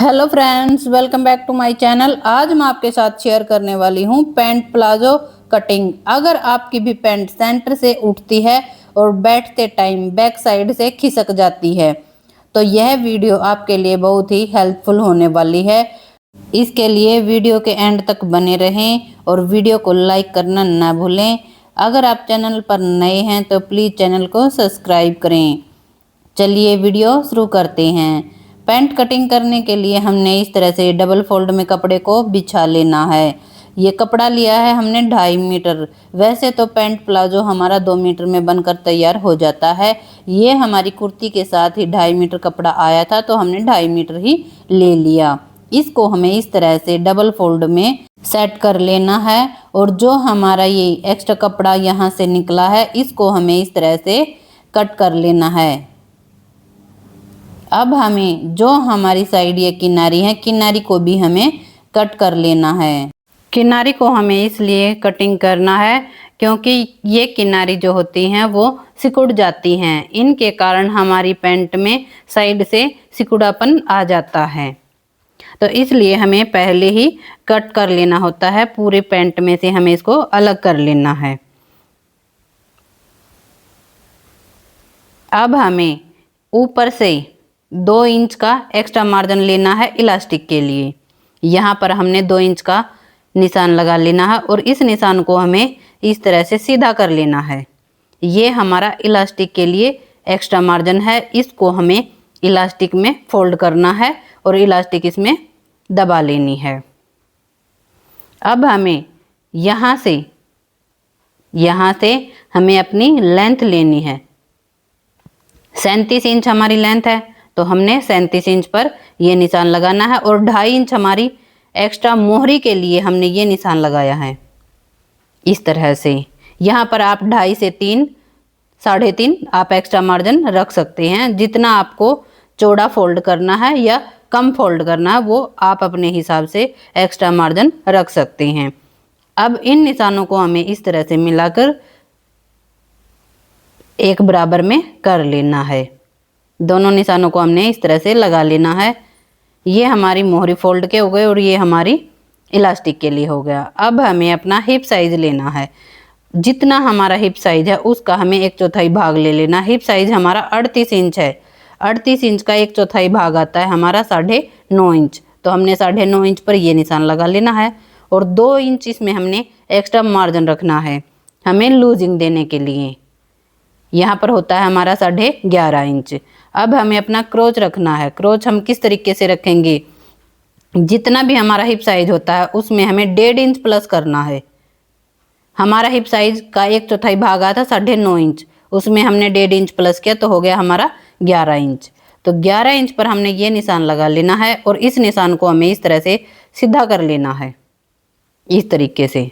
Hello friends, welcome back to my channel. आज मैं आपके साथ शेयर करने वाली हूँ पैंट प्लाजो कटिंग। अगर आपकी भी पैंट सेंटर से उठती है और बैठते टाइम बैक साइड से खिसक जाती है तो यह वीडियो आपके लिए बहुत ही हेल्पफुल होने वाली है। इसके लिए वीडियो के एंड तक बने रहें और वीडियो को लाइक करना ना भूलें। अगर आप चैनल पर नए हैं तो प्लीज़ चैनल को सब्सक्राइब करें। चलिए वीडियो शुरू करते हैं। पैंट कटिंग करने के लिए हमने इस तरह से डबल फोल्ड में कपड़े को बिछा लेना है। ये कपड़ा लिया है हमने 2.5 मीटर। वैसे तो पैंट प्लाजो हमारा 2 मीटर में बनकर तैयार हो जाता है। ये हमारी कुर्ती के साथ ही 2.5 मीटर कपड़ा आया था तो हमने 2.5 मीटर ही ले लिया। इसको हमें इस तरह से डबल फोल्ड में सेट कर लेना है और जो हमारा ये एक्स्ट्रा कपड़ा यहाँ से निकला है इसको हमें इस तरह से कट कर लेना है। अब हमें जो हमारी साइड ये किनारी है, किनारी को भी हमें कट कर लेना है। किनारी को हमें इसलिए कटिंग करना है क्योंकि ये किनारी जो होती हैं वो सिकुड़ जाती हैं। इनके कारण हमारी पैंट में साइड से सिकुड़ापन आ जाता है, तो इसलिए हमें पहले ही कट कर लेना होता है। पूरे पैंट में से हमें इसको अलग कर लेना है। अब हमें ऊपर से 2 इंच का एक्स्ट्रा मार्जिन लेना है इलास्टिक के लिए। यहाँ पर हमने 2 इंच का निशान लगा लेना है और इस निशान को हमें इस तरह से सीधा कर लेना है। ये हमारा इलास्टिक के लिए एक्स्ट्रा मार्जिन है। इसको हमें इलास्टिक में फोल्ड करना है और इलास्टिक इसमें दबा लेनी है। अब हमें यहाँ से हमें अपनी लेंथ लेनी है। 37 इंच हमारी लेंथ है तो हमने 37 इंच पर ये निशान लगाना है और 2.5 इंच हमारी एक्स्ट्रा मोहरी के लिए हमने ये निशान लगाया है इस तरह से। यहाँ पर आप 2.5 से 3, 3.5 आप एक्स्ट्रा मार्जिन रख सकते हैं। जितना आपको चौड़ा फोल्ड करना है या कम फोल्ड करना है वो आप अपने हिसाब से एक्स्ट्रा मार्जिन रख सकते हैं। अब इन निशानों को हमें इस तरह से मिलाकर एक बराबर में कर लेना है। दोनों निशानों को हमने इस तरह से लगा लेना है। ये हमारी मोहरी फोल्ड के हो गए और ये हमारी इलास्टिक के लिए हो गया। अब हमें अपना हिप साइज लेना है। जितना हमारा हिप साइज है उसका हमें 1/4 भाग ले लेना। हिप साइज हमारा 38 इंच है। 38 इंच का 1/4 भाग आता है हमारा 9.5 इंच। तो हमने 9.5 इंच पर ये निशान लगा लेना है और 2 इंच इसमें हमने एक्स्ट्रा मार्जिन रखना है हमें लूजिंग देने के लिए। यहाँ पर होता है हमारा 11.5 इंच। अब हमें अपना क्रोच रखना है। क्रोच हम किस तरीके से रखेंगे, जितना भी हमारा हिप साइज होता है उसमें हमें 1.5 इंच प्लस करना है। हमारा हिप साइज का 1/4 भाग आता 9.5 इंच, उसमें हमने 1.5 इंच प्लस किया तो हो गया हमारा 11 इंच। तो 11 इंच पर हमने ये निशान लगा लेना है और इस निशान को हमें इस तरह से सीधा कर लेना है इस तरीके से।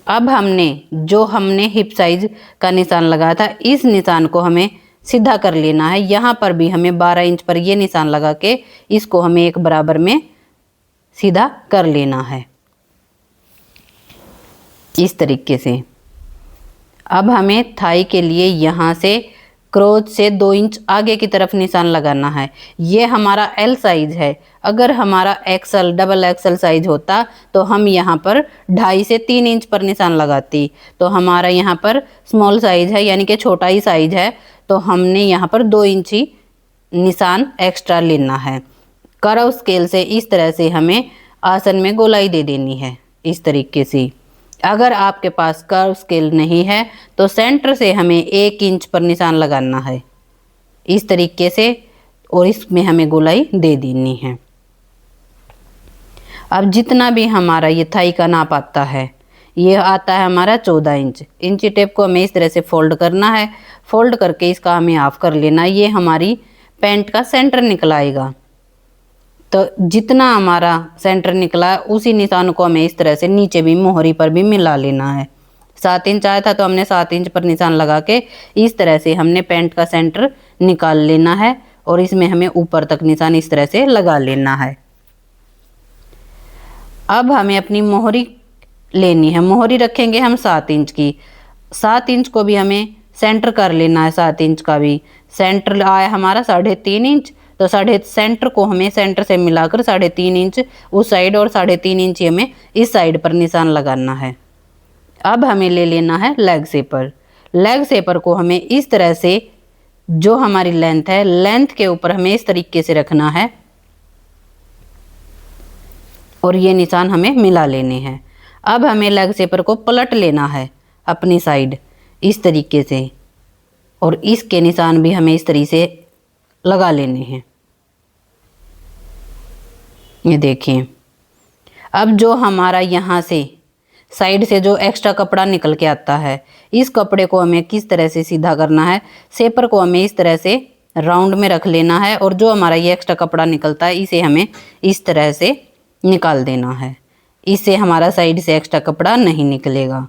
अब हमने हिप साइज का निशान लगाया था इस निशान को हमें सीधा कर लेना है। यहाँ पर भी हमें 12 इंच पर ये निशान लगा के इसको हमें एक बराबर में सीधा कर लेना है इस तरीके से। अब हमें थाई के लिए यहाँ से क्रोच से 2 इंच आगे की तरफ निशान लगाना है। ये हमारा एल साइज है। अगर हमारा एक्सल डबल एक्सल साइज होता तो हम यहाँ पर 2.5 से 3 इंच पर निशान लगाती। तो हमारा यहाँ पर स्मॉल साइज है यानी कि छोटा ही साइज है तो हमने यहाँ पर 2 इंच ही निशान एक्स्ट्रा लेना है। कर्व स्केल से इस तरह से हमें आसन में गोलाई दे देनी है इस तरीके से। अगर आपके पास कर्व स्केल नहीं है तो सेंटर से हमें 1 इंच पर निशान लगाना है इस तरीके से और इसमें हमें गोलाई दे देनी है। अब जितना भी हमारा ये थाई का नाप आता है ये आता है हमारा 14 इंच। इंची टेप को हमें इस तरह से फोल्ड करना है। फोल्ड करके इसका हमें हाफ कर लेना है। ये हमारी पैंट का सेंटर निकलाएगा। तो जितना हमारा सेंटर निकला उसी निशान को हमें इस तरह से नीचे भी मोहरी पर भी मिला लेना है। 7 इंच आया था तो हमने 7 इंच पर निशान लगा के इस तरह से हमने पैंट का सेंटर निकाल लेना है और इसमें हमें ऊपर तक निशान इस तरह से लगा लेना है। अब हमें अपनी मोहरी लेनी है। मोहरी रखेंगे हम 7 इंच की। 7 इंच को भी हमें सेंटर कर लेना है। 7 इंच का भी सेंटर आया हमारा 3.5 इंच तो साढ़े सेंटर को हमें सेंटर से मिलाकर 3.5 इंच उस साइड और 3.5 इंच हमें इस साइड पर निशान लगाना है। अब हमें ले लेना है लेग शेपर। लेग शेपर को हमें इस तरह से जो हमारी लेंथ है, लेंथ के ऊपर हमें इस तरीके से रखना है और ये निशान हमें मिला लेने हैं। अब हमें लेग शेपर को पलट लेना है अपनी साइड इस तरीके से, और इसके निशान भी हमें इस तरीके से लगा लेने हैं। ये देखिए, अब जो हमारा यहाँ से साइड से जो एक्स्ट्रा कपड़ा निकल के आता है, इस कपड़े को हमें किस तरह से सीधा करना है, शेपर को हमें इस तरह से राउंड में रख लेना है और जो हमारा ये एक्स्ट्रा कपड़ा निकलता है इसे हमें इस तरह से निकाल देना है। इससे हमारा साइड से एक्स्ट्रा कपड़ा नहीं निकलेगा।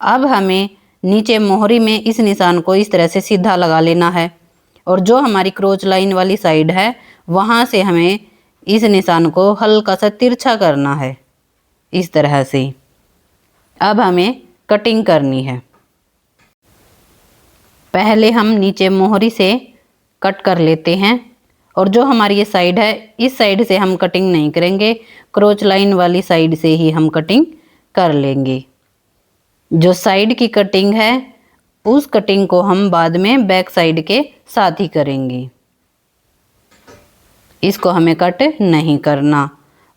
अब हमें नीचे मोहरी में इस निशान को इस तरह से सीधा लगा लेना है और जो हमारी क्रोच लाइन वाली साइड है वहाँ से हमें इस निशान को हल्का सा तिरछा करना है इस तरह से। अब हमें कटिंग करनी है। पहले हम नीचे मोहरी से कट कर लेते हैं और जो हमारी ये साइड है इस साइड से हम कटिंग नहीं करेंगे, क्रोच लाइन वाली साइड से ही हम कटिंग कर लेंगे। जो साइड की कटिंग है उस कटिंग को हम बाद में बैक साइड के साथ ही करेंगे, इसको हमें कट नहीं करना।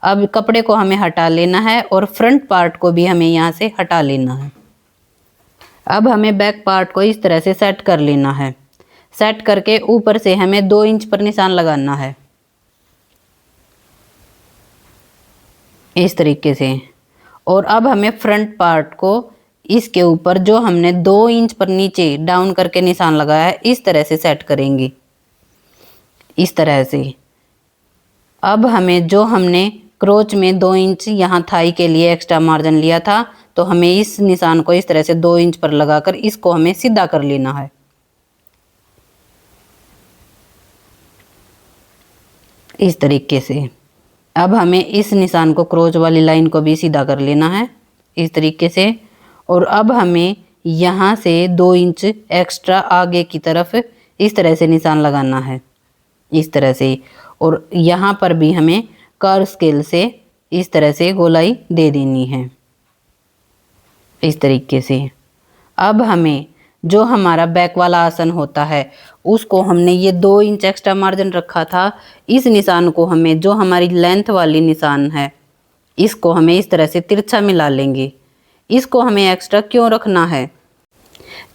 अब कपड़े को हमें हटा लेना है और फ्रंट पार्ट को भी हमें यहाँ से हटा लेना है। अब हमें बैक पार्ट को इस तरह से सेट कर लेना है। सेट करके ऊपर से हमें 2 इंच पर निशान लगाना है इस तरीके से। और अब हमें फ्रंट पार्ट को इसके ऊपर जो हमने 2 इंच पर नीचे डाउन करके निशान लगाया है इस तरह से सेट करेंगे इस तरह से। अब हमें जो हमने क्रोच में 2 इंच यहाँ थाई के लिए एक्स्ट्रा मार्जिन लिया था, तो हमें इस निशान को इस तरह से 2 इंच पर लगाकर इसको हमें सीधा कर लेना है इस तरीके से। अब हमें इस निशान को क्रोच वाली लाइन को भी सीधा कर लेना है इस तरीके से। और अब हमें यहाँ से 2 इंच एक्स्ट्रा आगे की तरफ इस तरह से निशान लगाना है इस तरह से। और यहाँ पर भी हमें कर्व स्केल से इस तरह से गोलाई दे देनी है इस तरीके से। अब हमें जो हमारा बैक वाला आसन होता है उसको हमने ये 2 इंच एक्स्ट्रा मार्जिन रखा था, इस निशान को हमें जो हमारी लेंथ वाली निशान है इसको हमें इस तरह से तिरछा मिला लेंगे। इसको हमें एक्स्ट्रा क्यों रखना है,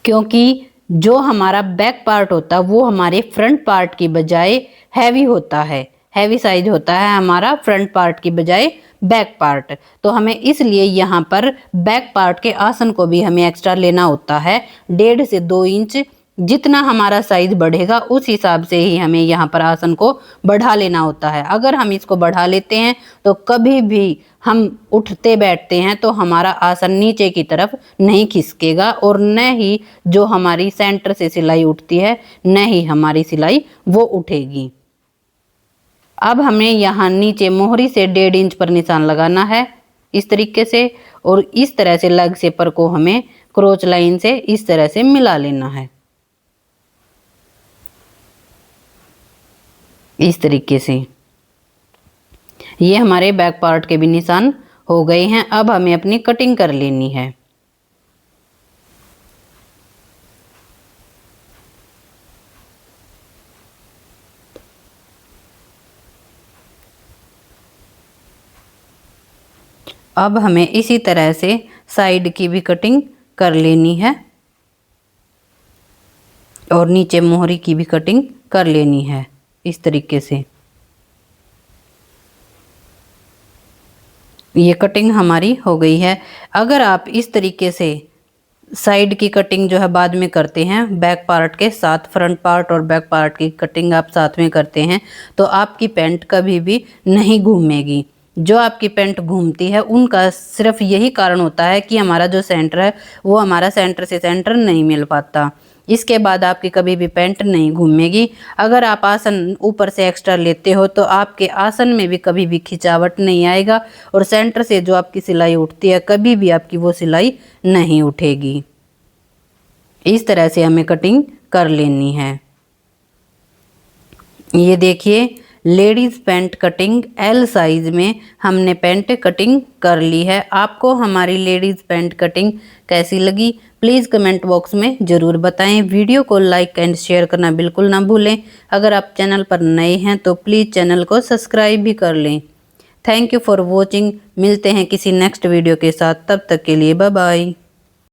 क्योंकि जो हमारा बैक पार्ट होता है वो हमारे फ्रंट पार्ट की बजाय हैवी होता है, हैवी साइज होता है हमारा फ्रंट पार्ट की बजाय बैक पार्ट। तो हमें इसलिए यहाँ पर बैक पार्ट के आसन को भी हमें एक्स्ट्रा लेना होता है 1.5 से 2 इंच। जितना हमारा साइज बढ़ेगा उस हिसाब से ही हमें यहाँ पर आसन को बढ़ा लेना होता है। अगर हम इसको बढ़ा लेते हैं तो कभी भी हम उठते बैठते हैं तो हमारा आसन नीचे की तरफ नहीं खिसकेगा और न ही जो हमारी सेंटर से सिलाई उठती है न ही हमारी सिलाई वो उठेगी। अब हमें यहाँ नीचे मोहरी से 1.5 इंच पर निशान लगाना है इस तरीके से और इस तरह से लेग शेपर को हमें क्रोच लाइन से इस तरह से मिला लेना है इस तरीके से। ये हमारे बैक पार्ट के भी निशान हो गए हैं। अब हमें अपनी कटिंग कर लेनी है। अब हमें इसी तरह से साइड की भी कटिंग कर लेनी है और नीचे मोहरी की भी कटिंग कर लेनी है इस तरीके से। ये कटिंग हमारी हो गई है। अगर आप इस तरीके से साइड की कटिंग जो है बाद में करते हैं, बैक पार्ट के साथ फ्रंट पार्ट और बैक पार्ट की कटिंग आप साथ में करते हैं तो आपकी पैंट कभी भी नहीं घूमेगी। जो आपकी पैंट घूमती है उनका सिर्फ यही कारण होता है कि हमारा जो सेंटर है वो हमारा सेंटर से सेंटर नहीं मिल पाता। इसके बाद आपकी कभी भी पैंट नहीं घूमेगी। अगर आप आसन ऊपर से एक्स्ट्रा लेते हो तो आपके आसन में भी कभी भी खिंचावट नहीं आएगा और सेंटर से जो आपकी सिलाई उठती है कभी भी आपकी वो सिलाई नहीं उठेगी। इस तरह से हमें कटिंग कर लेनी है। ये देखिए ladies pant cutting L size में हमने पैंट कटिंग कर ली है। आपको हमारी लेडीज पैंट कटिंग कैसी लगी प्लीज़ कमेंट बॉक्स में ज़रूर बताएं। वीडियो को लाइक एंड शेयर करना बिल्कुल ना भूलें। अगर आप चैनल पर नए हैं तो प्लीज़ चैनल को सब्सक्राइब भी कर लें। Thank you for watching. मिलते हैं किसी नेक्स्ट वीडियो के साथ, तब तक के लिए बाय बाय।